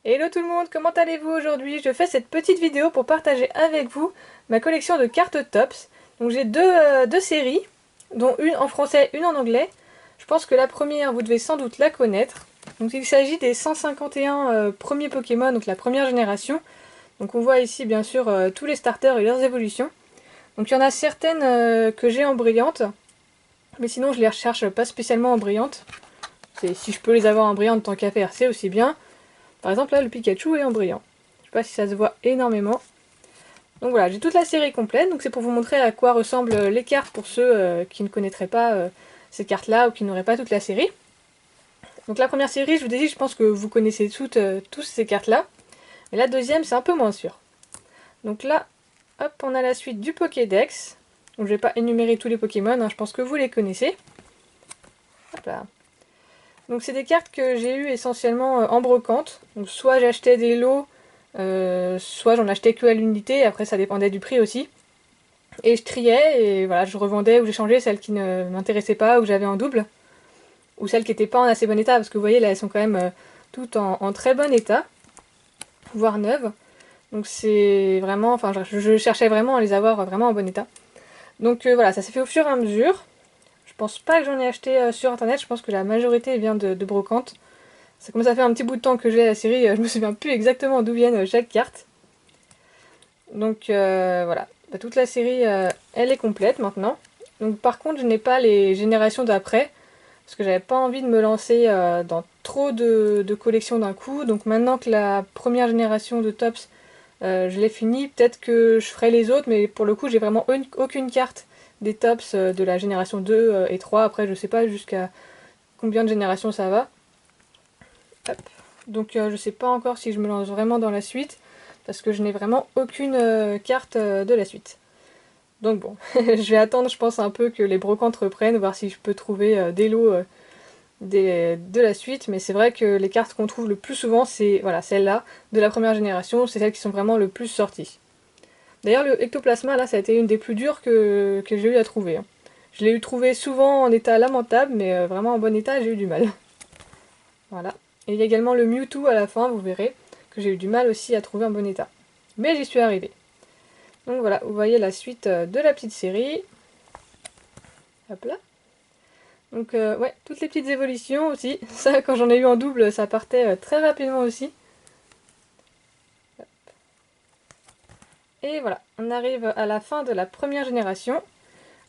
Hello tout le monde, comment allez-vous aujourd'hui? Je fais cette petite vidéo pour partager avec vous ma collection de cartes Topps. Donc j'ai deux séries, dont une en français, une en anglais. Je pense que la première, vous devez sans doute la connaître. Donc il s'agit des 151 premiers Pokémon, donc la première génération. Donc on voit ici bien sûr tous les starters et leurs évolutions. Donc il y en a certaines que j'ai en brillante, mais sinon je les recherche pas spécialement en brillante. Si je peux les avoir en brillante tant qu'à faire, c'est aussi bien. Par exemple là le Pikachu est en brillant. Je sais pas si ça se voit énormément. Donc voilà, j'ai toute la série complète, donc c'est pour vous montrer à quoi ressemblent les cartes pour ceux qui ne connaîtraient pas ces cartes là ou qui n'auraient pas toute la série. Donc la première série, je vous ai dit, je pense que vous connaissez tous ces cartes là. Mais la deuxième, c'est un peu moins sûr. Donc là, hop, on a la suite du Pokédex. Donc je vais pas énumérer tous les Pokémon, hein, je pense que vous les connaissez. Hop là. Donc c'est des cartes que j'ai eues essentiellement en brocante. Donc soit j'achetais des lots, soit j'en achetais que à l'unité, après ça dépendait du prix aussi. Et je triais et voilà, je revendais ou j'échangeais celles qui ne m'intéressaient pas ou que j'avais en double. Ou celles qui n'étaient pas en assez bon état, parce que vous voyez là elles sont quand même toutes en très bon état, voire neuves. Donc c'est vraiment, enfin je cherchais vraiment à les avoir vraiment en bon état. Donc voilà, ça s'est fait au fur et à mesure. Je pense pas que j'en ai acheté sur internet, je pense que la majorité vient de brocante. Ça commence à faire un petit bout de temps que j'ai la série, je me souviens plus exactement d'où viennent chaque carte. Donc voilà, bah, toute la série elle est complète maintenant. Donc par contre je n'ai pas les générations d'après, parce que j'avais pas envie de me lancer dans trop de collections d'un coup. Donc maintenant que la première génération de Tops je l'ai fini, peut-être que je ferai les autres, mais pour le coup j'ai vraiment aucune carte des Tops de la génération 2 et 3. Après je sais pas jusqu'à combien de générations ça va. Hop. Donc je sais pas encore si je me lance vraiment dans la suite, parce que je n'ai vraiment aucune carte de la suite. Donc bon, je vais attendre je pense un peu que les brocantes reprennent, voir si je peux trouver des lots de la suite, mais c'est vrai que les cartes qu'on trouve le plus souvent, c'est voilà, celles-là, de la première génération, c'est celles qui sont vraiment le plus sorties. D'ailleurs le Ectoplasma, là, ça a été une des plus dures que j'ai eu à trouver, hein. Je l'ai eu trouvé souvent en état lamentable, mais vraiment en bon état, j'ai eu du mal. Voilà. Et il y a également le Mewtwo à la fin, vous verrez, que j'ai eu du mal aussi à trouver en bon état. Mais j'y suis arrivée. Donc voilà, vous voyez la suite de la petite série. Hop là. Donc ouais, toutes les petites évolutions aussi. Ça, quand j'en ai eu en double, ça partait très rapidement aussi. Et voilà, on arrive à la fin de la première génération,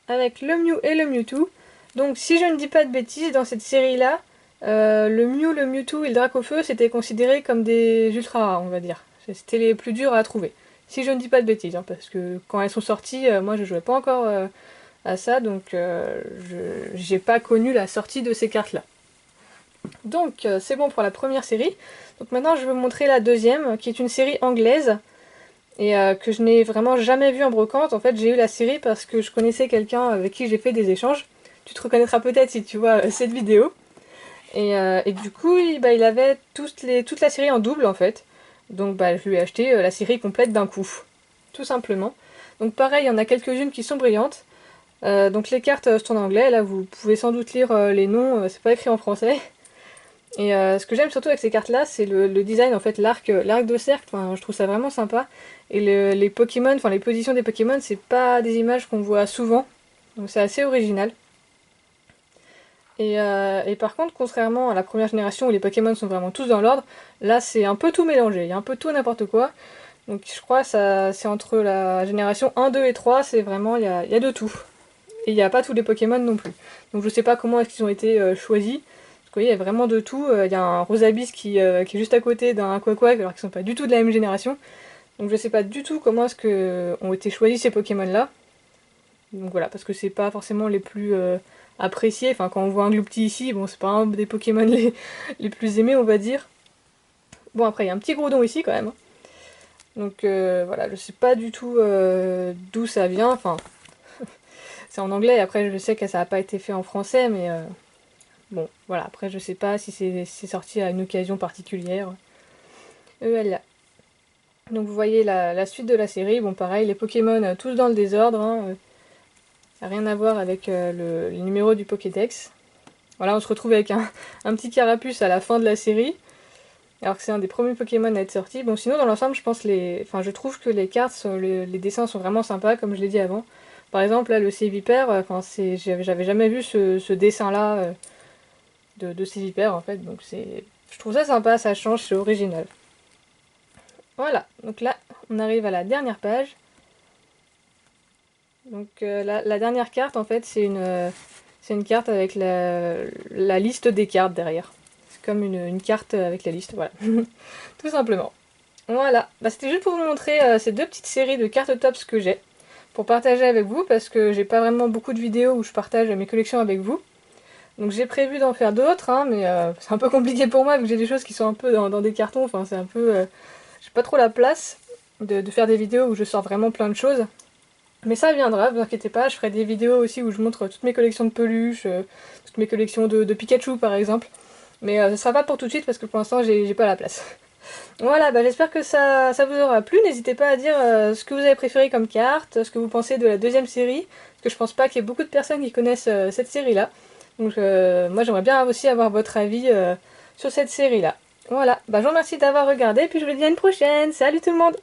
avec le Mew et le Mewtwo. Donc si je ne dis pas de bêtises, dans cette série-là, le Mew, le Mewtwo et le Dracofeu, c'était considéré comme des ultra rares, on va dire. C'était les plus durs à trouver. Si je ne dis pas de bêtises, hein, parce que quand elles sont sorties, moi je jouais pas encore à ça, donc j'ai pas connu la sortie de ces cartes-là. Donc c'est bon pour la première série. Donc maintenant je vais vous montrer la deuxième, qui est une série anglaise, et que je n'ai vraiment jamais vue en brocante. En fait j'ai eu la série parce que je connaissais quelqu'un avec qui j'ai fait des échanges. Tu te reconnaîtras peut-être si tu vois cette vidéo. Et du coup il avait toute la série en double en fait. Donc bah, je lui ai acheté la série complète d'un coup. Tout simplement. Donc pareil, il y en a quelques-unes qui sont brillantes. Donc les cartes sont en anglais, là vous pouvez sans doute lire les noms, c'est pas écrit en français. Et ce que j'aime surtout avec ces cartes là, c'est le design, en fait, l'arc de cercle, enfin, je trouve ça vraiment sympa. Et les Pokémon, enfin les positions des Pokémon, c'est pas des images qu'on voit souvent, donc c'est assez original. Et par contre, contrairement à la première génération où les Pokémon sont vraiment tous dans l'ordre, là c'est un peu tout mélangé, il y a un peu tout n'importe quoi. Donc je crois que c'est entre la génération 1, 2 et 3, c'est vraiment, il y a de tout. Et il n'y a pas tous les Pokémon non plus. Donc je sais pas comment est-ce qu'ils ont été choisis. Parce que vous voyez, il y a vraiment de tout. Il y a un Rosabis qui est juste à côté d'un Quaquaque, alors qu'ils sont pas du tout de la même génération. Donc je sais pas du tout comment est-ce que ont été choisis ces Pokémon là. Donc voilà, parce que c'est pas forcément les plus appréciés. Enfin, quand on voit un Gloupti ici, bon, c'est pas un des Pokémon les plus aimés, on va dire. Bon, après, il y a un petit Groudon ici quand même, hein. Donc voilà, je sais pas du tout d'où ça vient. Enfin, c'est en anglais, après je sais que ça n'a pas été fait en français, mais bon, voilà, après je sais pas si c'est sorti à une occasion particulière. Voilà. Donc vous voyez la suite de la série, bon pareil, les Pokémon tous dans le désordre, hein, ça n'a rien à voir avec le numéro du Pokédex. Voilà, on se retrouve avec un petit carapuce à la fin de la série. alors que c'est un des premiers Pokémon à être sorti. Bon, sinon dans l'ensemble, je trouve que les cartes, les dessins sont vraiment sympas, comme je l'ai dit avant. Par exemple, là, le Sévipère, j'avais jamais vu ce dessin-là de Sévipère en fait, donc je trouve ça sympa, ça change, c'est original. Voilà, donc là, on arrive à la dernière page. Donc la dernière carte, en fait, c'est une carte avec la liste des cartes derrière. C'est comme une carte avec la liste, voilà. Tout simplement. Voilà, bah, c'était juste pour vous montrer ces deux petites séries de cartes tops que j'ai, pour partager avec vous, parce que j'ai pas vraiment beaucoup de vidéos où je partage mes collections avec vous. Donc j'ai prévu d'en faire d'autres, hein, mais c'est un peu compliqué pour moi, vu que j'ai des choses qui sont un peu dans des cartons, enfin c'est un peu... j'ai pas trop la place de faire des vidéos où je sors vraiment plein de choses. Mais ça viendra, vous inquiétez pas, je ferai des vidéos aussi où je montre toutes mes collections de peluches, toutes mes collections de Pikachu par exemple. Mais ce sera pas pour tout de suite parce que pour l'instant j'ai pas la place. Voilà, bah j'espère que ça vous aura plu. N'hésitez pas à dire ce que vous avez préféré comme carte, ce que vous pensez de la deuxième série. Parce que je pense pas qu'il y ait beaucoup de personnes qui connaissent cette série-là. Donc moi j'aimerais bien aussi avoir votre avis sur cette série-là. Voilà, bah je vous remercie d'avoir regardé, puis je vous dis à une prochaine. Salut tout le monde!